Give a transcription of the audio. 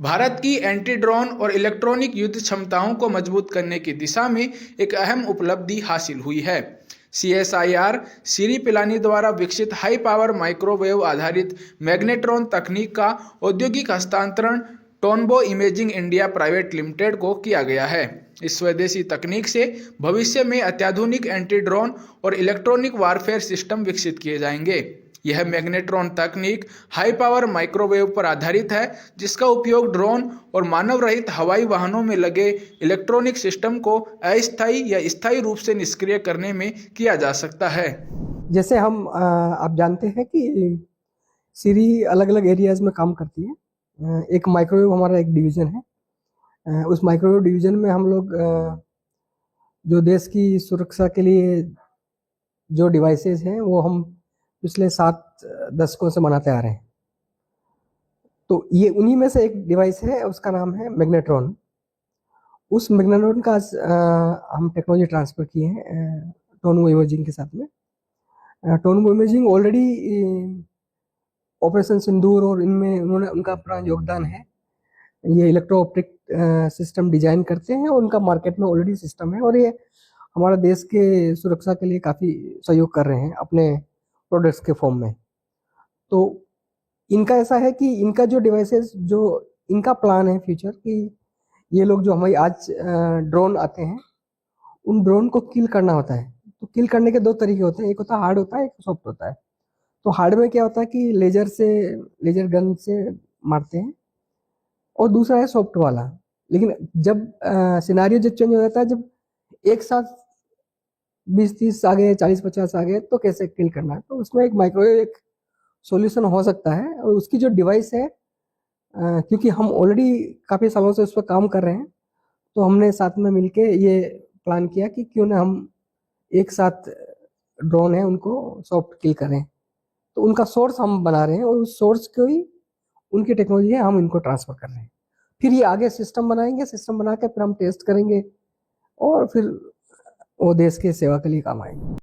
भारत की anti drone और electronic युद्ध क्षमताओं को मजबूत करने की दिशा में एक अहम उपलब्धि हासिल हुई है। CSIR सीरी पिलानी द्वारा विकसित हाई पावर माइक्रोवेव आधारित मैग्नेट्रॉन तकनीक का औद्योगिक हस्तांतरण टोनबो इमेजिंग इंडिया प्राइवेट लिमिटेड को किया गया है। इस स्वदेशी तकनीक से भविष्य में अत्याधुनिक एंटी ड्रोन और इलेक्ट्रॉनिक वारफेयर सिस्टम विकसित किए जाएंगे। यह मैग्नेट्रॉन तकनीक हाई पावर माइक्रोवेव पर आधारित है, जिसका उपयोग ड्रोन और मानव रहित हवाई वाहनों में लगे इलेक्ट्रॉनिक सिस्टम को अस्थायी या स्थायी रूप से निष्क्रिय करने में किया जा सकता है। जैसे हम आप जानते हैं कि सीरी अलग अलग एरियाज में काम करती है। एक माइक्रोवेव हमारा एक डिवीज़न है। उस माइक्रोवेव डिवीज़न में हम लोग जो देश की सुरक्षा के लिए जो डिवाइसेस हैं वो हम पिछले 7 दशकों से बनाते आ रहे हैं। तो ये उन्हीं में से एक डिवाइस है, उसका नाम है मैग्नेट्रॉन। उस मैग्नेट्रॉन का हम टेक्नोलॉजी ट्रांसफ़र किए हैं टोनबो इमेजिंग के साथ में। टोनबो इमेजिंग ऑलरेडी ऑपरेशन सिंदूर और इनमें उन्होंने उनका अपना योगदान है। ये इलेक्ट्रो ऑप्टिक सिस्टम डिजाइन करते हैं और उनका मार्केट में ऑलरेडी सिस्टम है और ये हमारा देश के सुरक्षा के लिए काफ़ी सहयोग कर रहे हैं अपने प्रोडक्ट्स के फॉर्म में। तो इनका ऐसा है कि इनका जो डिवाइसेस जो इनका प्लान है फ्यूचर कि ये लोग जो हमारी आज ड्रोन आते हैं उन ड्रोन को किल करना होता है। तो किल करने के 2 तरीके होते हैं, एक होता है हार्ड होता है, एक सॉफ्ट होता है। तो हार्ड में क्या होता है कि लेजर गन से मारते हैं और दूसरा है सॉफ्ट वाला। लेकिन जब सिनारियो जब चेंज हो जाता है, जब एक साथ 20-30 आ गए, 40-50 आ गए तो कैसे किल करना है, तो उसमें एक माइक्रोवेव एक सॉल्यूशन हो सकता है। और उसकी जो डिवाइस है क्योंकि हम ऑलरेडी काफ़ी सालों से उस पर काम कर रहे हैं, तो हमने साथ में मिलके ये प्लान किया कि क्यों ना हम एक साथ ड्रोन है उनको सॉफ्ट किल करें। तो उनका सोर्स हम बना रहे हैं और उस सोर्स को ही उनकी टेक्नोलॉजी है, हम इनको ट्रांसफ़र कर रहे हैं। फिर ये आगे सिस्टम बनाएंगे, सिस्टम बना के फिर हम टेस्ट करेंगे और फिर वो देश की सेवा के लिए काम आएंगे।